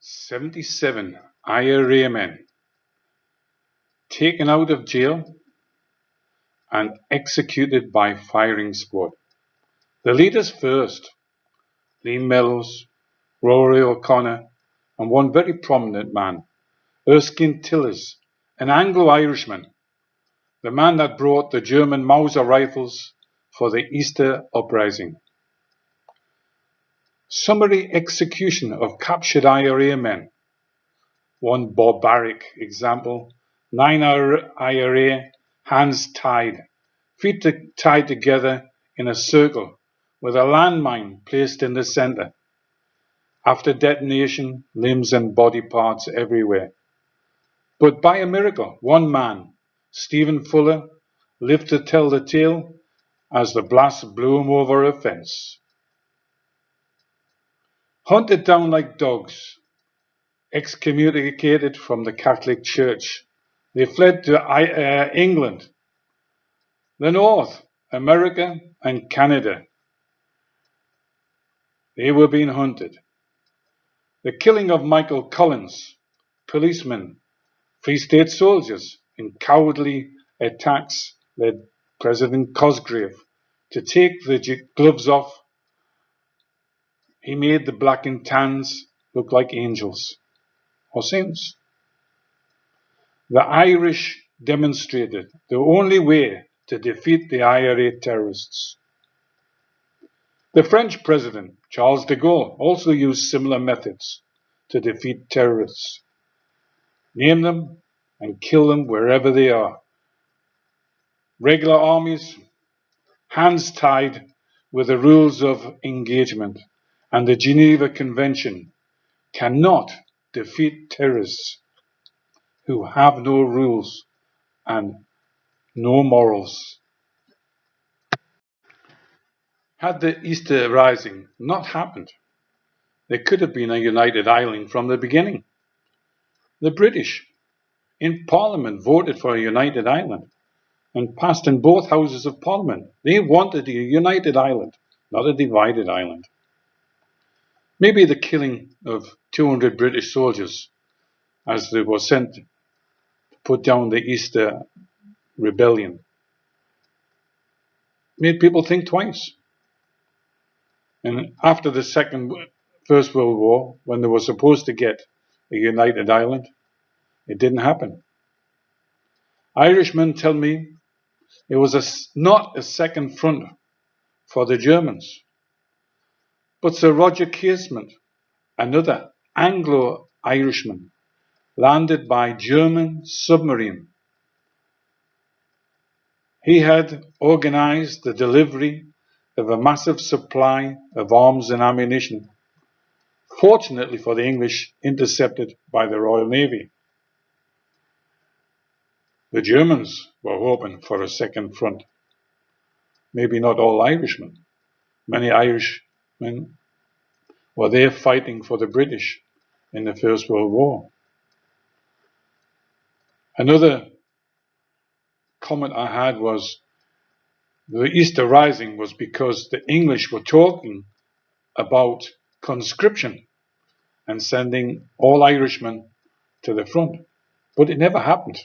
77 IRA men taken out of jail and executed by firing squad. The leaders first, Lee Mellows, Rory O'Connor, and one very prominent man, Erskine Tillers, an Anglo-Irishman, the man that brought the German Mauser rifles for the Easter uprising. Summary execution of captured IRA men. One barbaric example, 9 IRA, hands tied, feet tied together in a circle with a landmine placed in the center. After detonation, limbs and body parts everywhere. But by a miracle, one man, Stephen Fuller, lived to tell the tale as the blast blew him over a fence. Hunted down like dogs, excommunicated from the Catholic Church, they fled to England, the North, America, and Canada. They were being hunted. The killing of Michael Collins, policemen, Free State soldiers in cowardly attacks led President Cosgrave to take the gloves off. He made the black and tans look like angels or saints. The Irish demonstrated the only way to defeat the IRA terrorists. The French president, Charles de Gaulle, also used similar methods to defeat terrorists. Name them and kill them wherever they are. Regular armies, hands tied with the rules of engagement and the Geneva Convention, cannot defeat terrorists who have no rules and no morals. Had the Easter Rising not happened, there could have been a united Ireland from the beginning. The British in Parliament voted for a united Ireland and passed in both houses of Parliament. They wanted a united Ireland, not a divided Ireland. Maybe the killing of 200 British soldiers as they were sent to put down the Easter Rebellion made people think twice. And after the First World War, when they were supposed to get a united Ireland, it didn't happen. Irishmen tell me it was not a second front for the Germans. But Sir Roger Casement, another Anglo-Irishman, landed by German submarine. He had organized the delivery of a massive supply of arms and ammunition, fortunately for the English, intercepted by the Royal Navy. The Germans were hoping for a second front. Maybe not all Irishmen. Many Irishmen were there fighting for the British in the First World War. Another comment I had was the Easter Rising was because the English were talking about conscription and sending all Irishmen to the front. But it never happened.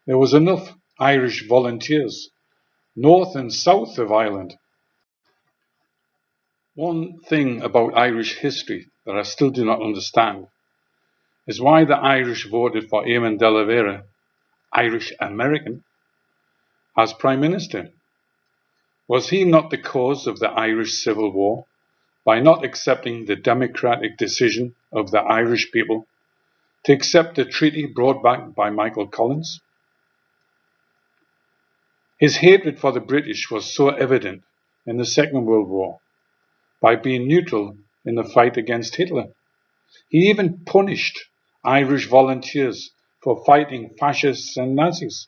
There was enough Irish volunteers, north and south of Ireland. One thing about Irish history that I still do not understand is why the Irish voted for Eamon de Valera, Irish American, as Prime Minister. Was he not the cause of the Irish Civil War by not accepting the democratic decision of the Irish people to accept the treaty brought back by Michael Collins? His hatred for the British was so evident in the Second World War by being neutral in the fight against Hitler. He even punished Irish volunteers for fighting fascists and Nazis.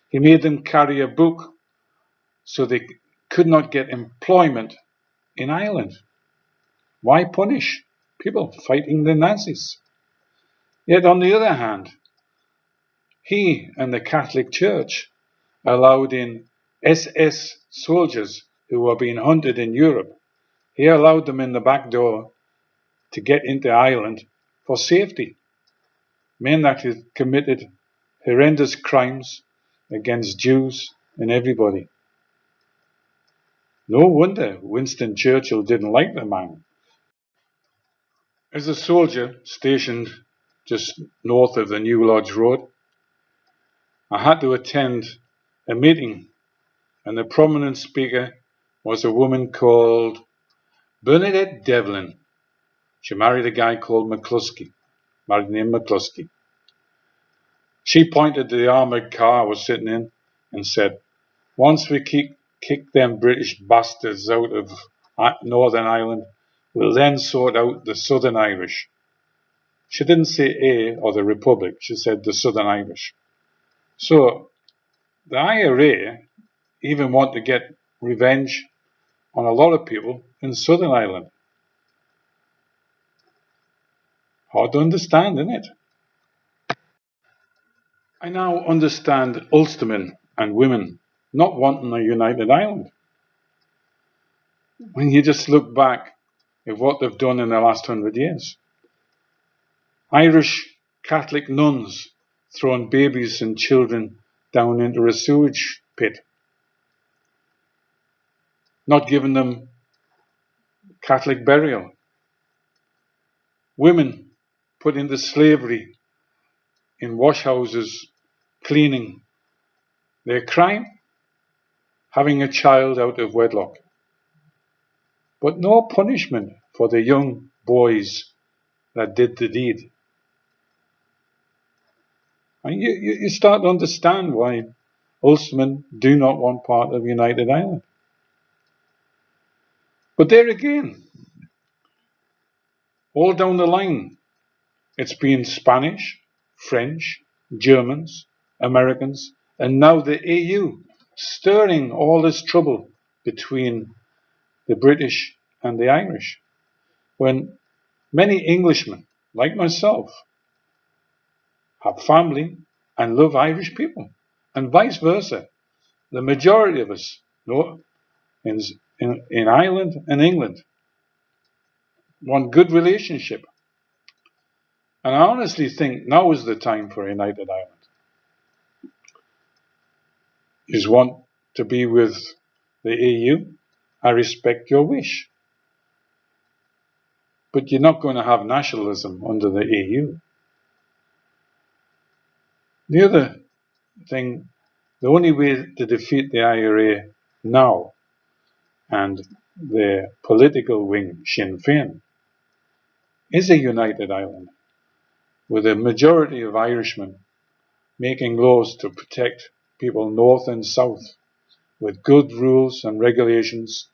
He made them carry a book so they could not get employment in Ireland. Why punish people fighting the Nazis? Yet on the other hand, he and the Catholic Church allowed in SS soldiers who were being hunted in Europe. He allowed them in the back door to get into Ireland for safety. Men that had committed horrendous crimes against Jews and everybody. No wonder Winston Churchill didn't like the man. As a soldier stationed just north of the New Lodge Road, I had to attend a meeting, and the prominent speaker was a woman called Bernadette Devlin. She married a guy called McCluskey, married named McCluskey. She pointed to the armoured car I was sitting in and said, "Once we kick them British bastards out of Northern Ireland, we'll then sort out the Southern Irish." She didn't say A or the Republic, she said the Southern Irish. So the IRA even want to get revenge on a lot of people in Southern Ireland. Hard to understand, isn't it? I now understand Ulstermen and women not wanting a united Ireland. When you just look back at what they've done in the last 100 years. Irish Catholic nuns throwing babies and children down into a sewage pit, not giving them Catholic burial. Women put into slavery in washhouses, cleaning. Their crime? Having a child out of wedlock. But no punishment for the young boys that did the deed. And you start to understand why Ulstermen do not want part of United Ireland. But there again, all down the line, it's been Spanish, French, Germans, Americans, and now the EU stirring all this trouble between the British and the Irish. When many Englishmen, like myself, have family and love Irish people, and vice versa. The majority of us in Ireland and England want good relationship. And I honestly think now is the time for a united Ireland. You want to be with the EU? I respect your wish. But you're not going to have nationalism under the EU. The other thing, the only way to defeat the IRA now and their political wing, Sinn Féin, is a united Ireland with a majority of Irishmen making laws to protect people north and south with good rules and regulations,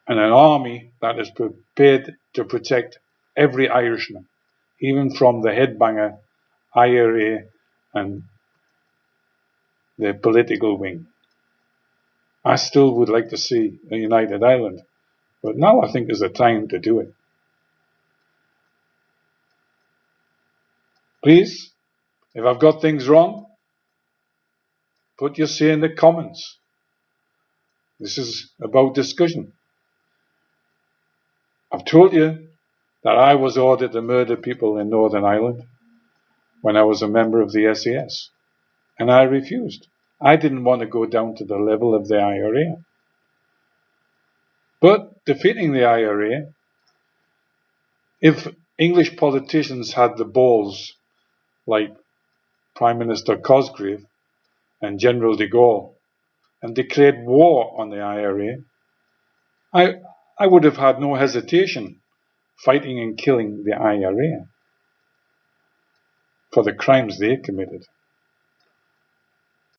and an army that is prepared to protect every Irishman, even from the headbanger IRA and the political wing. I still would like to see a united Ireland, but now I think is the time to do it. Please, if I've got things wrong, put your say in the comments. This is about discussion. I've told you that I was ordered to murder people in Northern Ireland when I was a member of the SAS, and I refused. I didn't want to go down to the level of the IRA. But defeating the IRA, if English politicians had the balls like Prime Minister Cosgrave and General de Gaulle and declared war on the IRA, I would have had no hesitation fighting and killing the IRA for the crimes they committed.